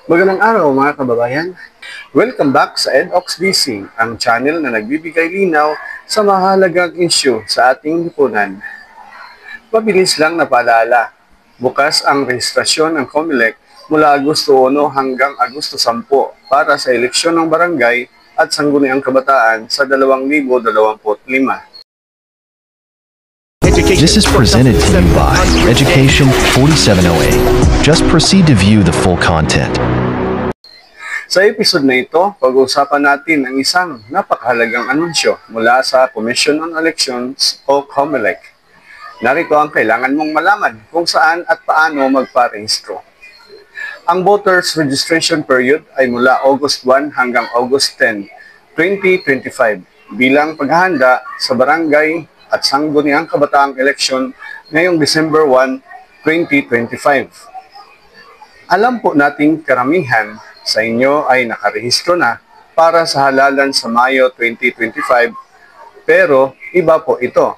Magandang araw mga kababayan. Welcome back sa EdOxDC, ang channel na nagbibigay linaw sa mahalagang issue sa ating lipunan. Mabilis lang na paalala, bukas ang rehistrasyon ng COMELEC mula Agosto 1 hanggang Agosto 10 para sa eleksyon ng barangay at sangguniang kabataan sa 2025. This is presented to you by Education 4708. Just proceed to view the full content. Sa episode na ito, pag-uusapan natin ang isang napakahalagang anunsyo mula sa Commission on Elections o COMELEC. Narito ang kailangan mong malaman kung saan at paano magparehistro. Ang voters registration period ay mula August 1 hanggang August 10, 2025 bilang paghahanda sa barangay at sangguniang kabataang eleksyon ngayong December 1, 2025. Alam po nating karamihan sa inyo ay nakarehistro na para sa halalan sa Mayo 2025, pero iba po ito.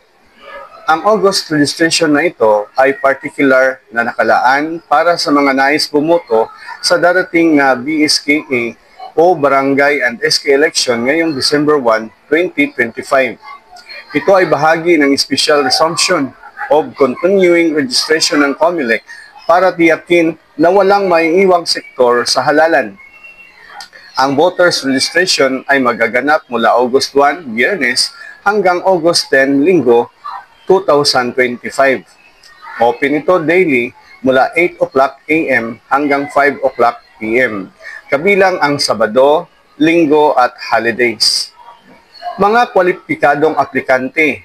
Ang August registration na ito ay particular na nakalaan para sa mga nais bumoto sa darating na BSKA o Barangay and SK election ngayong December 1, 2025. Ito ay bahagi ng special resumption of continuing registration ng COMELEC para tiyakin na walang maiiwang sektor sa halalan. Ang voters registration ay magaganap mula August 1, Biyernes, hanggang August 10, Linggo, 2025. Open ito daily mula 8 o'clock a.m. hanggang 5 o'clock p.m. Kabilang ang Sabado, Linggo at holidays. Mga kwalipikadong aplikante.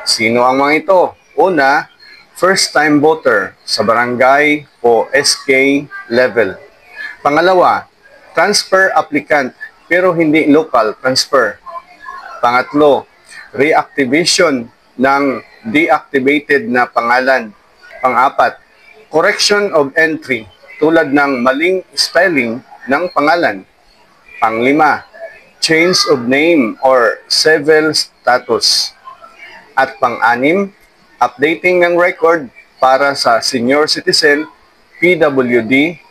Sino ang mga ito? Una, first-time voter sa barangay o SK level. Pangalawa, transfer applicant pero hindi local transfer. Pangatlo, reactivation ng deactivated na pangalan. Pang-apat, correction of entry tulad ng maling spelling ng pangalan. Pang-lima, change of name or civil status. At pang-anim, updating ng record para sa senior citizen, PWD,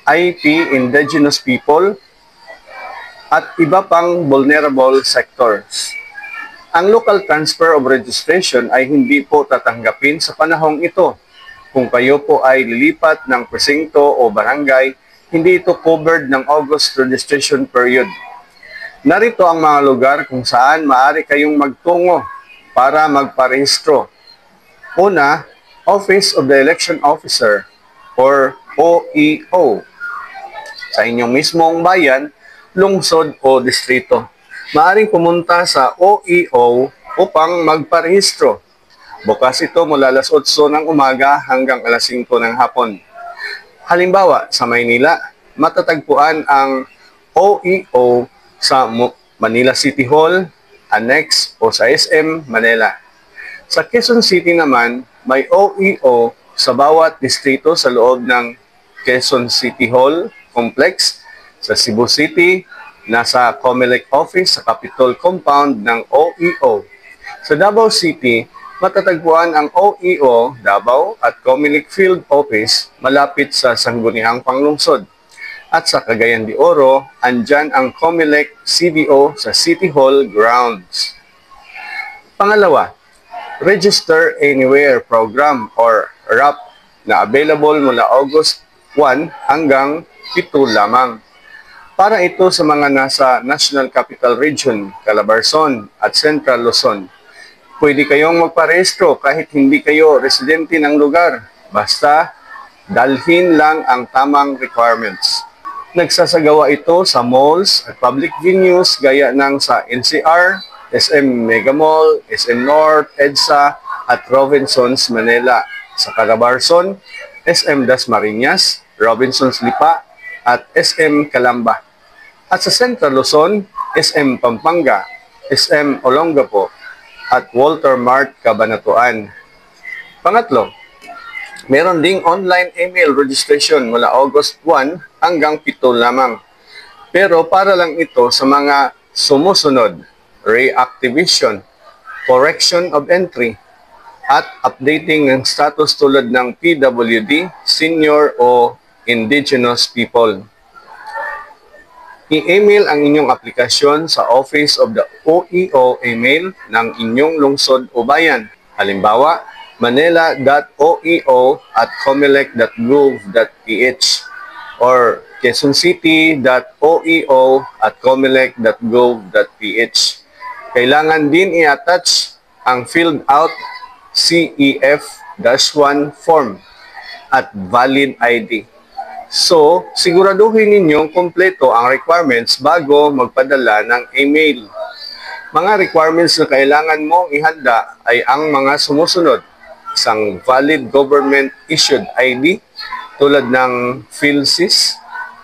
IP indigenous people, at iba pang vulnerable sectors. Ang local transfer of registration ay hindi po tatanggapin sa panahong ito. Kung kayo po ay lilipat ng presinto o barangay, hindi ito covered ng August registration period. Narito ang mga lugar kung saan maaari kayong magtungo para magparehistro. Una, Office of the Election Officer or OEO. Sa inyong mismong bayan, lungsod o distrito. Maaring pumunta sa OEO upang magparehistro. Bukas ito mula alas 8 ng umaga hanggang alas 5 ng hapon. Halimbawa, sa Maynila, matatagpuan ang OEO sa Manila City Hall, Annex o sa SM Manila. Sa Quezon City naman, may OEO sa bawat distrito sa loob ng Quezon City Hall Complex. Sa Cebu City, nasa COMELEC office sa Capitol Compound ng OEO. Sa Davao City, matatagpuan ang OEO Davao at COMELEC Field Office malapit sa Sangguniang Panglungsod. At sa Cagayan de Oro, andyan ang COMELEC CDO sa City Hall grounds. Pangalawa, Register Anywhere Program or RAP na available mula August 1 hanggang 7 lamang. Para ito sa mga nasa National Capital Region, Calabarzon at Central Luzon. Pwede kayong magparehistro kahit hindi kayo residente ng lugar. Basta dalhin lang ang tamang requirements. Nagsasagawa ito sa malls at public venues gaya ng sa NCR, SM Mega Mall, SM North, EDSA at Robinsons Manila. Sa Calabarzon, SM Dasmariñas, Robinsons Lipa at SM Calamba. At sa Central Luzon, SM Pampanga, SM Olongapo at Walter Mart Cabanatuan. Pangatlo, meron ding online email registration mula August 1 hanggang 7 lamang. Pero para lang ito sa mga sumusunod, reactivation, correction of entry, at updating ng status tulad ng PWD, senior o indigenous people. I-email ang inyong aplikasyon sa Office of the OEO email ng inyong lungsod o bayan. Halimbawa, manila.oeo@comelec.gov.ph or quezoncity.oeo@comelec.gov.ph. Kailangan din i-attach ang filled out CEF-1 form at valid ID. So, siguraduhin ninyong kompleto ang requirements bago magpadala ng email. Mga requirements na kailangan mong ihanda ay ang mga sumusunod. Isang valid government-issued ID tulad ng PhilSys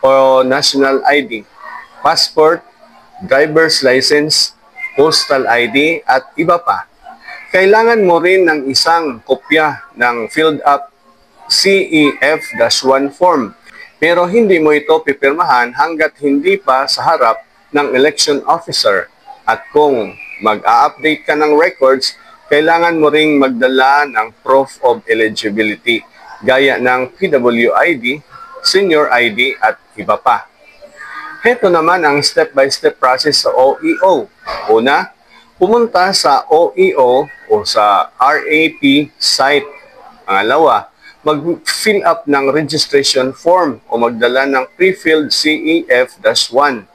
o National ID, passport, driver's license, postal ID at iba pa. Kailangan mo rin ng isang kopya ng filled up CEF-1 form. Pero hindi mo ito pipirmahan hanggat hindi pa sa harap ng election officer. At kung mag-a-update ka ng records, kailangan mo ring magdala ng proof of eligibility gaya ng PWID, Senior ID at iba pa. Heto naman ang step-by-step process sa OEO. Una, pumunta sa OEO o sa RAP site. Pangalawa, mag-fill up ng registration form o magdala ng pre-filled CEF-1.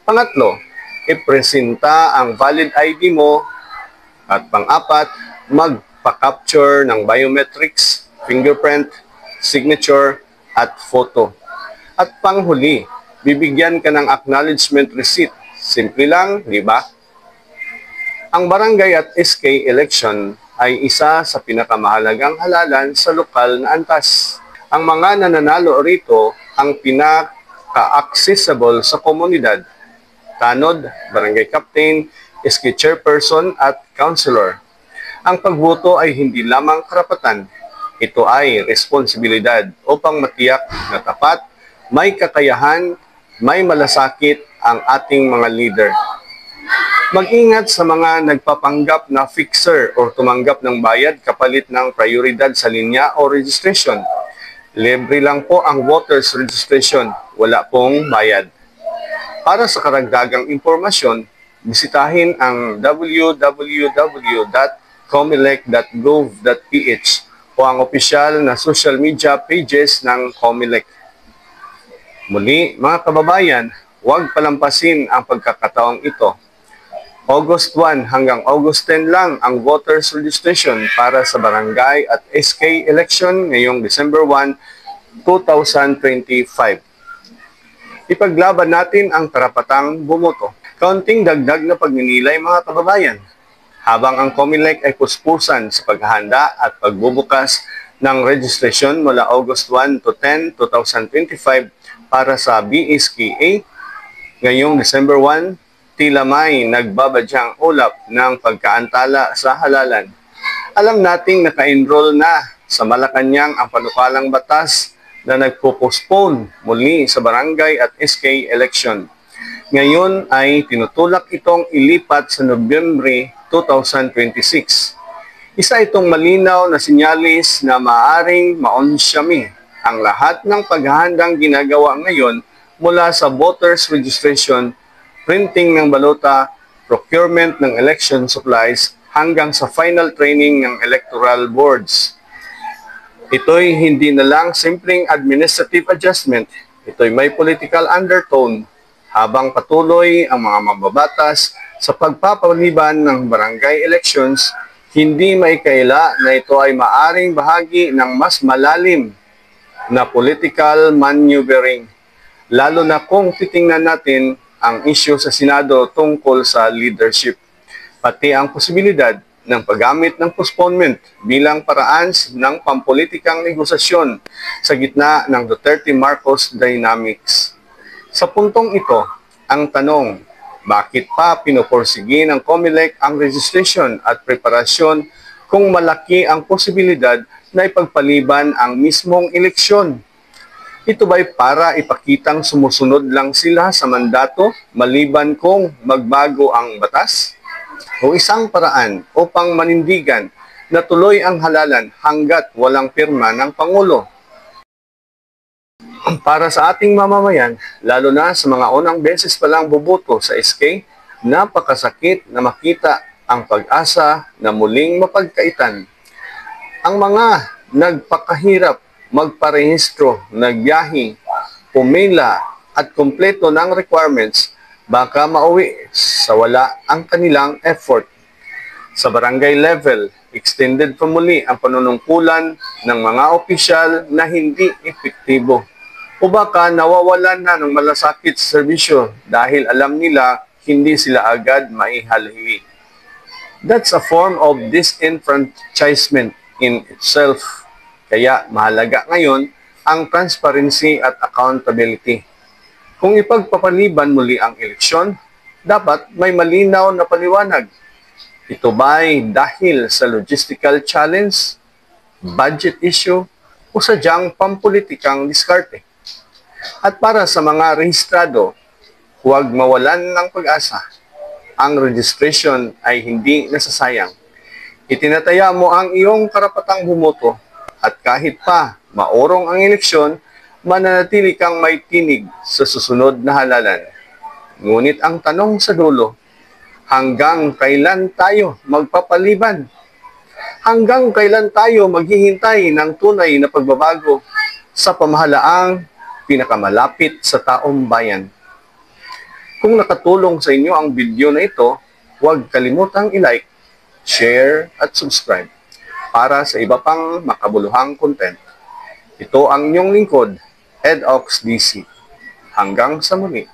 Pangatlo, ipresenta ang valid ID mo. At pang-apat, magpa-capture ng biometrics, fingerprint, signature, at photo. At panghuli, bibigyan ka ng acknowledgement receipt. Simple lang, di ba? Ang barangay at SK election ay isa sa pinakamahalagang halalan sa lokal na antas. Ang mga nananalo rito ang pinaka-accessible sa komunidad. Tanod, barangay captain, SK chairperson at councilor. Ang pagboto ay hindi lamang karapatan. Ito ay responsibilidad upang matiyak na tapat, may kakayahan, may malasakit ang ating mga leader. Mag-ingat sa mga nagpapanggap na fixer o tumanggap ng bayad kapalit ng prioridad sa linya o registration. Libre lang po ang voters registration, wala pong bayad. Para sa karagdagang impormasyon, bisitahin ang www.comelec.gov.ph o ang opisyal na social media pages ng Comelec. Muli, mga kababayan, huwag palampasin ang pagkakataong ito. August 1 hanggang August 10 lang ang voters registration para sa barangay at SK election ngayong December 1, 2025. Ipaglaban natin ang karapatang bumoto. Kaunting dagdag na pagninilay mga kababayan. Habang ang Comelec ay puspusan sa paghahanda at pagbubukas ng registration mula August 1 to 10, 2025 para sa BSKA, ngayong December 1, tila may nagbabadyang ulap ng pagkaantala sa halalan. Alam nating naka-enroll na sa Malacanang ang panukalang batas na nagpo-postpone muli sa barangay at SK election. Ngayon ay tinutulak itong ilipat sa Nobyembre 2026. Isa itong malinaw na sinyalis na maaring maonsyami ang lahat ng paghahandang ginagawa ngayon mula sa voters registration, printing ng balota, procurement ng election supplies, hanggang sa final training ng electoral boards. Ito'y hindi na lang simpleng administrative adjustment, ito'y may political undertone habang patuloy ang mga mababatas sa pagpapaliban ng barangay elections, hindi may kaila na ito ay maaring bahagi ng mas malalim na political maneuvering, lalo na kung titingnan natin ang issue sa Senado tungkol sa leadership, pati ang posibilidad ng paggamit ng postponement bilang paraan ng pampolitikang negosasyon sa gitna ng Duterte-Marcos dynamics. Sa puntong ito, ang tanong, bakit pa pinuporsige ng Comelec ang registration at preparasyon kung malaki ang posibilidad na ipagpaliban ang mismong eleksyon? Ito ba'y para ipakitang sumusunod lang sila sa mandato maliban kung magbago ang batas? O isang paraan upang manindigan na tuloy ang halalan hanggat walang pirma ng Pangulo? Para sa ating mamamayan, lalo na sa mga unang beses palang buboto sa SK, napakasakit na makita ang pag-asa na muling mapagkaitan. Ang mga nagpakahirap magparehistro, nagbiyahe, pumila at kumpleto ng requirements, baka mauwi sa wala ang kanilang effort. Sa barangay level, extended pa muli ang panunungkulan ng mga opisyal na hindi epektibo. O baka nawawalan na ng malasakit sa serbisyo dahil alam nila hindi sila agad maihalili. That's a form of disenfranchisement in itself. Kaya mahalaga ngayon ang transparency at accountability. Kung ipagpapaliban muli ang eleksyon, dapat may malinaw na paliwanag. Ito ba'y dahil sa logistical challenge, budget issue, o sadyang pampolitikang diskarte? At para sa mga rehistrado, huwag mawalan ng pag-asa. Ang registration ay hindi nasasayang. Itinataya mo ang iyong karapatang bumoto at kahit pa maorong ang eleksyon, mananatili kang may tinig sa susunod na halalan. Ngunit ang tanong sa dulo, hanggang kailan tayo magpapaliban? Hanggang kailan tayo maghihintay ng tunay na pagbabago sa pamahalaang pinakamalapit sa taong bayan? Kung nakatulong sa inyo ang video na ito, huwag kalimutang i-like, share at subscribe para sa iba pang makabuluhang content. Ito ang inyong lingkod, EdOx DC. Hanggang sa muli.